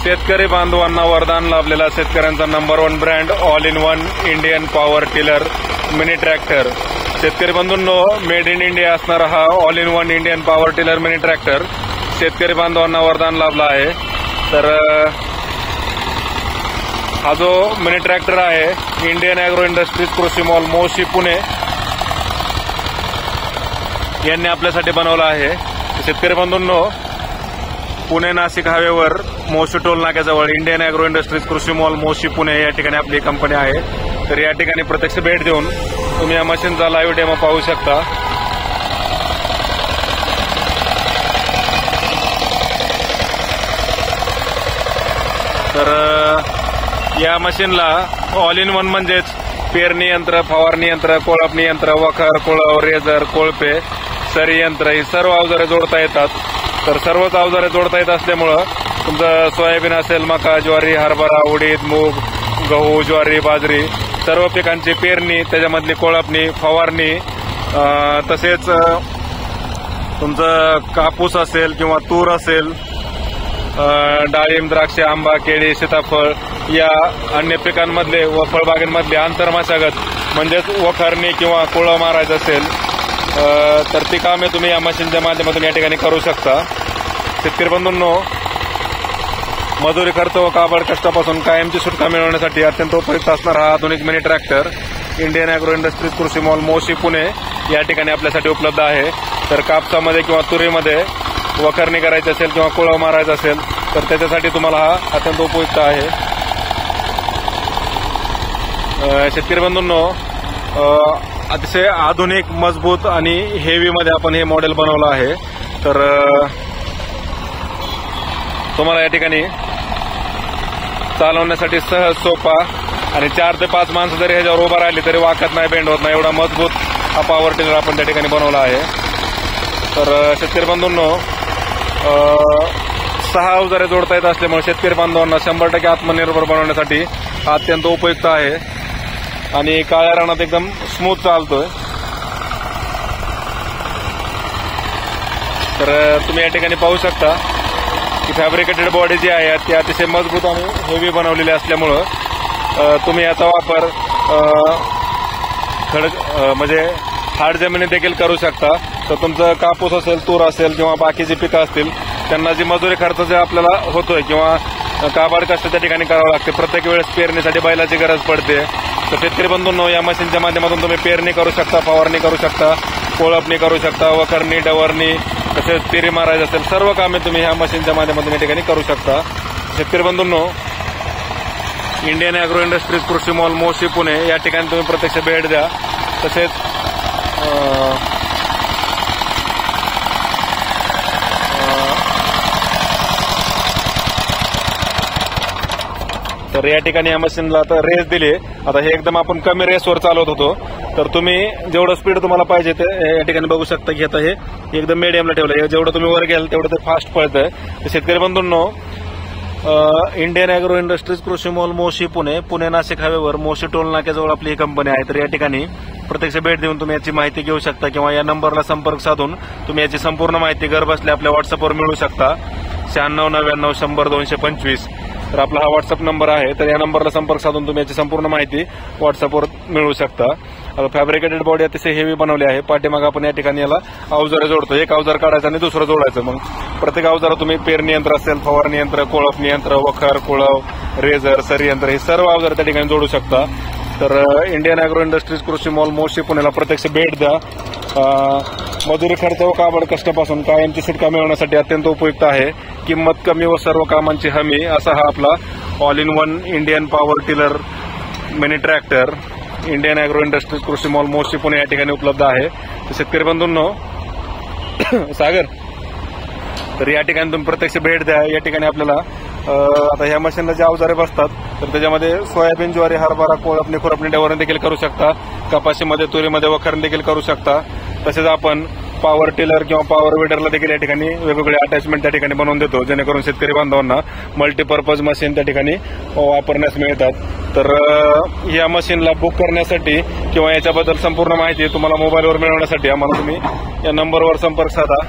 शेतकरी बांधवांना वरदान लाभलेला शेतकऱ्यांचा number 1 brand all in one Indian power tiller mini tractor. शेतकरी बंधूंनो, मेड इन इंडिया असणारा हा all in one Indian power tiller mini tractor शेतकरी बांधवांना वरदान लाभला आहे। तर हा जो मिनी ट्रॅक्टर आहे इंडियन ॲग्रो इंडस्ट्रीज कृषी मॉल मोशी पुणे यांनी आपल्यासाठी बनवला आहे। शेतकरी बंधूंनो, पुणे नाशिक हायवेवर मोशी टोल नाक्याजवळ इंडियन ॲग्रो इंडस्ट्रीज कृषी मॉल मोशी पुणे या ठिकाणी आपली कंपनी आहे। तर या ठिकाणी प्रत्यक्ष भेट देऊन तुम्ही या मशीनचा लाईव्ह डेमो पाहू शकता। तर या मशीनला ऑल इन वन म्हणजेच पेरणी यंत्र, फवारणी यंत्र, कोळपणी यंत्र, वखर, कोळव, रेझर, कोळपे, सरी यंत्र ही सर्व अवजारे जोडता येतात। तर सर्वच अवजारे जोडता येत असल्यामुळं तुमचं सोयाबीन असेल, मका, ज्वारी, हरभरा, उडीद, मूग, गहू, ज्वारी, बाजरी सर्व पिकांची पेरणी, त्याच्यामधली कोळपणी, फवारणी, तसेच तुमचं कापूस असेल किंवा तूर असेल, डाळिंब, द्राक्ष, आंबा, केळी, सीताफळ या अन्य पिकांमधले व फळबागांमधले आंतरमशागत म्हणजेच वखरणी किंवा कोळं मारायचं असेल तर ती कामे तुम्ही या मशीनच्या माध्यमातून या ठिकाणी करू शकता। शेतकरी बंधूंनो, मजुरी खर्च व काबड कष्टापासून कायमची सुटका मिळवण्यासाठी अत्यंत उपयुक्त असणारा हा आधुनिक mini tractor Indian agro industries कृषी मॉल मोशी पुणे या ठिकाणी आपल्यासाठी उपलब्ध आहे। तर कापसामध्ये किंवा तुरीमध्ये वखरणी करायची असेल किंवा कोळव मारायचं असेल तर त्याच्यासाठी तुम्हाला हा अत्यंत उपयुक्त आहे। शेतकरी बंधूंनो, अतिशय आधुनिक, मजबूत आणि हेवी मध्ये आपण हे मॉडेल बनवलं आहे। तर तुम्हाला या ठिकाणी चालवण्यासाठी सहज, सोपा आणि 4 ते 5 माणसं जरी ह्याच्यावर उभा राहिली तरी वाकत नाही, बेंड होत नाही, एवढा मजबूत हा पॉवर टिलर आपण त्या ठिकाणी बनवला आहे। तर शेतकरी बंधूंनो, 6 अवजारे जोडता येत असल्यामुळे शेतकरी बांधवांना 100% आत्मनिर्भर बनवण्यासाठी हा अत्यंत उपयुक्त आहे आणि काळ्या रानात एकदम स्मूथ चालतोय। तर तुम्ही या ठिकाणी पाहू शकता की फॅब्रिकेटेड बॉडी जी आहे ती अतिशय मजबूत आणि हेवी बनवलेली असल्यामुळं तुम्ही याचा वापर म्हणजे हार्ड जमिनीत देखील करू शकता। तर तुमचं कापूस असेल, तूर असेल किंवा बाकीची पिकं असतील त्यांना जी मजुरी खर्च जे आपल्याला होतोय किंवा काबाड कष्ट त्या ठिकाणी करावं लागते, प्रत्येक वेळेस पेरणीसाठी बैलाची गरज पडते। तर शेतकरी बंधूंनो, या मशीनच्या माध्यमातून तुम्ही पेरणी करू शकता, फवारणी करू शकता, कोळपणी करू शकता, वखरणी, डवरणी, तसेच पेरी मारायचं असेल सर्व कामे तुम्ही ह्या मशीनच्या माध्यमातून या ठिकाणी करू शकता। शेतकरी बंधूंनो, इंडियन ॲग्रो इंडस्ट्रीज कृषी मॉल मोशी पुणे या ठिकाणी तुम्ही प्रत्यक्ष भेट द्या। तसेच तर या ठिकाणी या मशीनला आता रेस दिली। आता हे एकदम आपण कमी रेसवर चालवत होतो, तर तुम्ही जेवढं स्पीड तुम्हाला पाहिजे ते या ठिकाणी बघू शकता की आता हे एकदम मीडियमला ठेवलं, जेवढं तुम्ही वर गेल तेवढं ते फास्ट पळतंय। तर शेतकरी बंधूंनो, इंडियन ॲग्रो इंडस्ट्रीज कृषी मॉल मोशी पुणे, पुणे नाशिक हायवेवर मोशी टोल नाक्याजवळ आपली ही कंपनी आहे। तर या ठिकाणी प्रत्यक्ष भेट देऊन तुम्ही याची माहिती घेऊ शकता किंवा या नंबरला संपर्क साधून तुम्ही याची संपूर्ण माहिती घरबसल्या आपल्या व्हॉट्सअपवर मिळवू शकता। 9699 100 225 तर आपला हा व्हॉट्सअप नंबर आहे। तर या नंबरला संपर्क साधून तुम्ही याची संपूर्ण माहिती व्हॉट्सअपवर मिळवू शकता। आता फॅब्रिकेटेड बॉडी अतिशय हेवी बनवली आहे। पाठीमाग आपण या ठिकाणी याला अवजारे जोडतो, एक अवजार काढायचं आणि दुसरं जोडायचं। मग प्रत्येक अवजार तुम्ही पेरणी यंत्र असेल, फवारणी यंत्र, कोळपणी यंत्र, वखर, कोळव, रेझर, सरी यंत्र हे सर्व अवजार त्या ठिकाणी जोडू शकता। तर इंडियन ॲग्रो इंडस्ट्रीज कृषी मॉल मोशी पुण्याला प्रत्यक्ष भेट द्या। मजुरी खर्च व काबड कष्टापासून कायमची सुटका मिळवण्यासाठी अत्यंत उपयुक्त आहे। किंमत कमी व सर्व कामांची हमी असा हा आपला all in one Indian power tiller mini tractor Indian agro industries कृषी मॉल मोशी पुणे या ठिकाणी उपलब्ध आहे। तर शेतकरी बंधूंनो, सागर, तर या ठिकाणी तुम्ही प्रत्यक्ष भेट द्या। या ठिकाणी आपल्याला आता ह्या मशीनला जे अवजारे बसतात तर त्याच्यामध्ये सोयाबीन, ज्वारी, हरभरा, कोळपणी, खुरपणी, डवरणी देखील करू शकता, कपाशीमध्ये, तुरीमध्ये वखरणी देखील करू शकता। तसेच आपण पॉवर टिलर किंवा पॉवर विडरला देखील या ठिकाणी वेगवेगळे अटॅचमेंट त्या ठिकाणी बनवून देतो, जेणेकरून शेतकरी बांधवांना मल्टीपर्पज मशीन त्या ठिकाणी वापरण्यास मिळतात। तर या मशीनला बुक करण्यासाठी किंवा याच्याबद्दल संपूर्ण माहिती तुम्हाला मोबाईलवर मिळवण्यासाठी आम्हाला तुम्ही या नंबरवर संपर्क साधा।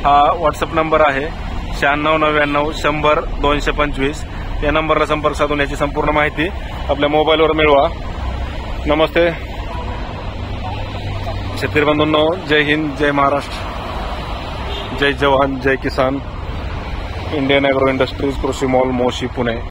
हा व्हॉट्सअप नंबर आहे 9699 100 225 या नंबरला संपर्क साधून याची संपूर्ण माहिती आपल्या मोबाईलवर मिळवा. नमस्ते शेतकरी बंधूंनो, जय हिंद, जय महाराष्ट्र, जय जवान, जय किसान. इंडियन ॲग्रो इंडस्ट्रीज, कृषी मॉल, मोशी, पुणे.